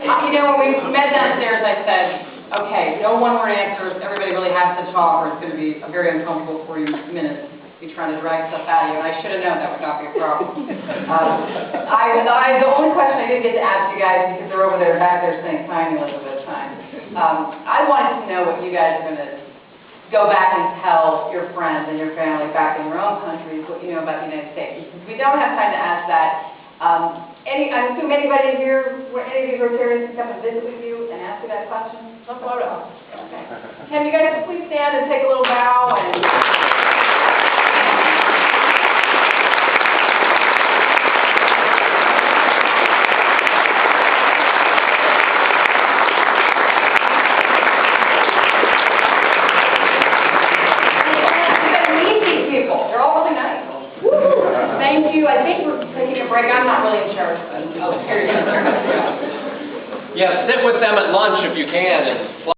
You know, when we met downstairs, I said, okay, no one-word answers, everybody really has to talk, or it's going to be a very uncomfortable 40 minutes. You're trying to drag stuff out of you, and I should have known that would not be a problem. The only question I didn't get to ask you guys, because they're over there, back there saying, "Time, Elizabeth, time." I wanted to know what you guys are going to go back and tell your friends and your family back in your own countries, what you know about the United States. Because we don't have time to ask that. I assume anybody here, any of these Rotarians can come and visit with you and ask you that question? No photo. Okay. Can you guys please stand and take a little bow and... Thank you. I think we're taking a break. I'm not really in charge, but here you go. Yeah, sit with them at lunch if you can. And